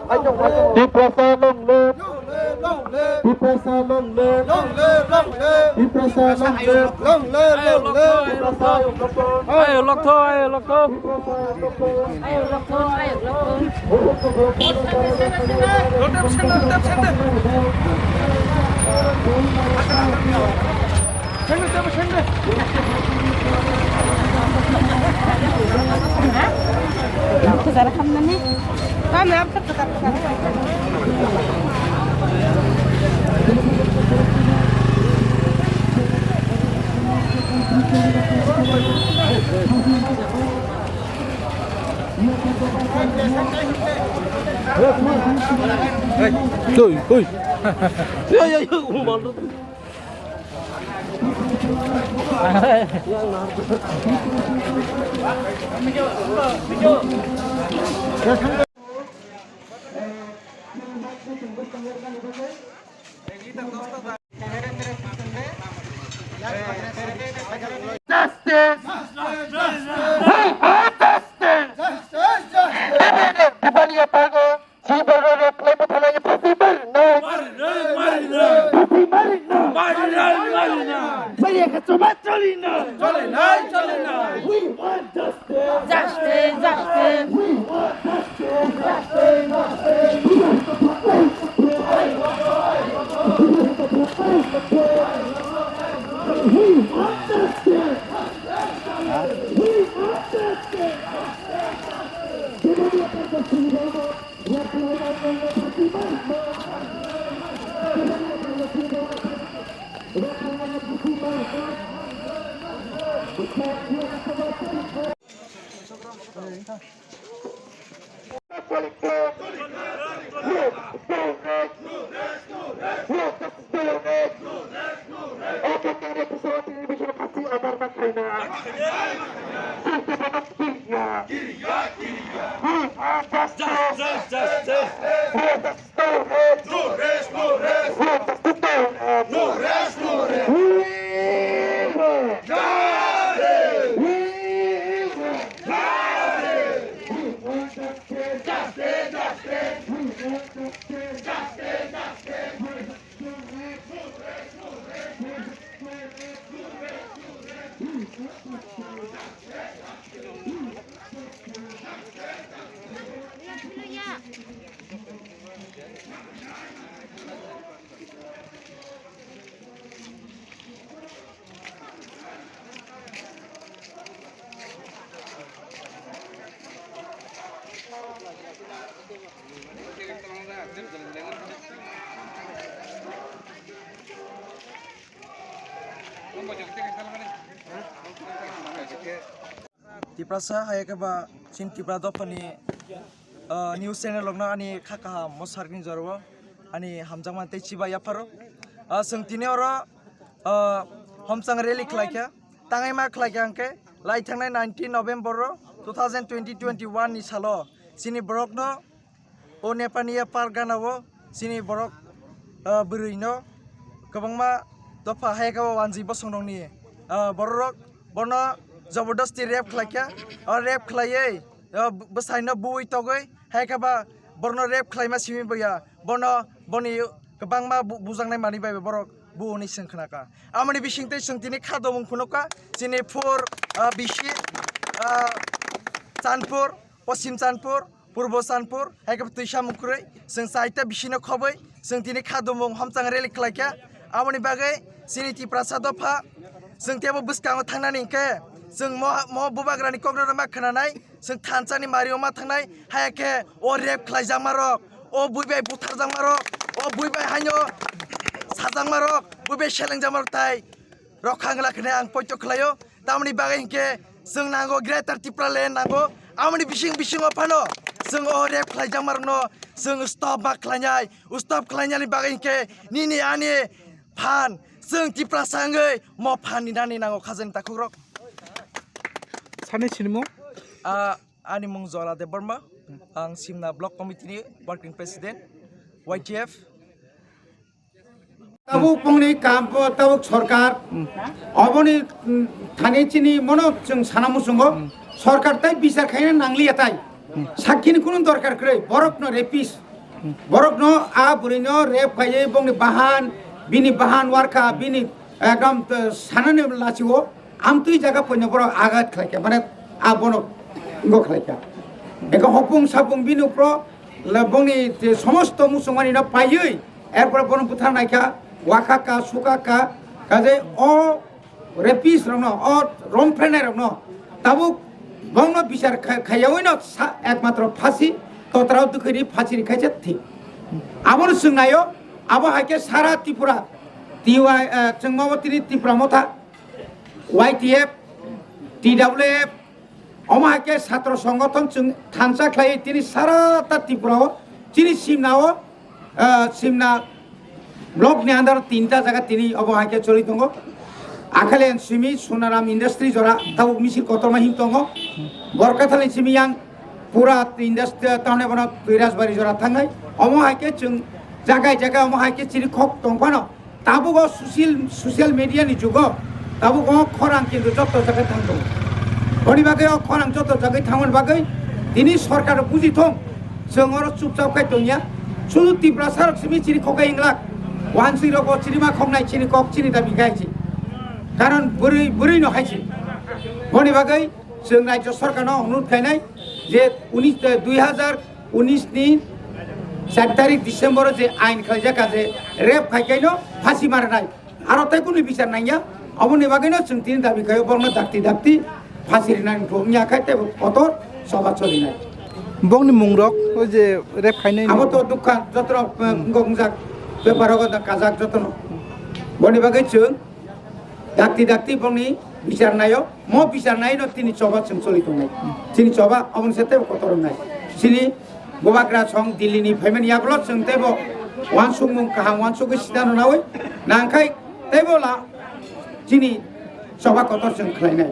Diprasa long live. Diprasa long live. Diprasa long live. Ayo lok thôi. Kesana kamu nih? Kamu apa kesana? Oi. Ya, malu. Diprasa hayakaba sin tiprado pani news channel logna ani khaka mosargin jarwo ani hamjangman te chiba yaparo sengtini oro homsang rally khlaikya tangai ma khlaikya angke lai thangnai 19 November 2021 ni salo sini borokno o nepania parganawo sini borok buruino kabangma dofa hayakaba wanji bosongnoni borok bono जबरदस्ती rape खलाइया और rape खलाइए बसाइना बुई तगै हायकाबा बरनो rape खलाइमा सिमि बया बनि गोबांमा बुजांनाय मानि bye बरक बुनि सोंखनाका आमनि बिसिंते सोंतिनि खादोमं खुनका जिनि फुर बिसि चानपुर पश्चिम चानपुर पूर्व चानपुर हायकाबा तैसा मुकुरै जों साइता बिसिनो खबै जों दिनै खादोमं हमचां रेलि खलाइया आमनि बागै जिनि तिप्रासा दफा जों तेबो बुसकाङाव थांनानै के जों म बुबाग्रानि कग्राना मा खोनानाय जों थानसानि मारियाव मा थांनाय हायाखे अ रेप खलाइजां मारक अ बुइबाय बुथारजां मारक अ बुइबाय हायो साजां मारक बुइबाय सेलेंजां मारक ताय रखांगला खने आं पयत खलायो तामनि बागै हिंके जों नांगौ ग्रेटार तिप्राले नांगौ आमनि बिसिं फानो जों अ रेप खलाइजां मारनो जों स्टप मा खलाइनाय स्टप खलाइनायनि बागै हिंके निनि आनि फान जों तिप्रासाङै म फाननि नानि नांगौ खाजोन ताखुरक सानै सिनमु ani mung Zola de Burma ang Simna Block Committee Working President YTF Tabuk pungni kampo tabuk sorkar oboni thane chini mono jung sanamu sungo sorkar tai bisar khaina nangli atai sakini kunun dorkar kre borok no repis borok no a buri no rep khai bong ni bahan warka bini ekdom sanane lachiwo am tui jaga poino borok agat khlaika mane a bono go khlaika eko hopung sapung bini pro bongni somosto musungmani no paiyoi erpor bono puthar naika wakaka sukaka kaje o repis rongno o romfrene rongno tabu bongno বিচার খাইয়াওই না একমাত্র ফাঁসি ততরাও দুখেরি ফাঁসির খাইছে ঠিক আমার সঙ্গায়ও আবহাওয়াকে সারা ত্রিপুরা ত্রিপুরা মথা YTF TWF অমাহাকে ছাত্র সংগঠন থানসা খাই তিনি সারাটা ত্রিপুরাও তিনি সিমনা ব্লক নি আন্দার 3টা জায়গা তিনি অবহাকে চলি দङ Akalen simi Sonaram industry jora tahu misir kotor mahim tongo borkathalin simi yang pura industry tahune bono Pirasbari jora thangai omo haike chung jaga omo haike chiri khok tongpano tabu go social media ni jugo tabu go khorang kintu jotto jaga thangto boni bagai o khorang jotto jaga thangon bagai dini sarkar buji thong jongoro chupchap kai tongya sudu Tripura sarok simi chiri khokai inglak 10 go chiri ma khomnai chiri kok chiri da bigaichi কারণ বুড়ি নখাইছে বনি বাগৈ जों রাজ্য সরকারনাव অনুরোধ খাইনাই যে 2019 नि 4 তারিখ ডিসেম্বর যে আইন খাইজা কাজে রেপ খাইকাইনো ফাঁসি মারনাই আর তাই কোনো বিচার নাইয়া অবনি বাগৈনো जों তিন দাবি খাই বর্ণ দাক্তি ফাঁসি রিনাই ঠোমিয়া খাইতে কত সভা চলি নাই বংনি মুংরক ওই যে রেপ খাইনাই আবো তো দুঃখ যত্র গংজাক ব্যাপার হগা কাজাক যত্ন বনি বাগৈ जों dakti bongni bicar nayo mo bicar nayo no tini coba cengcoli tungai tini coba amun sete kotoron nai sini gobakra song Delhi ni payment ya blot ceng tebo wansung mung kahang wansung ke sidano nawe nangkai tebo la tini coba kotor ceng klai nai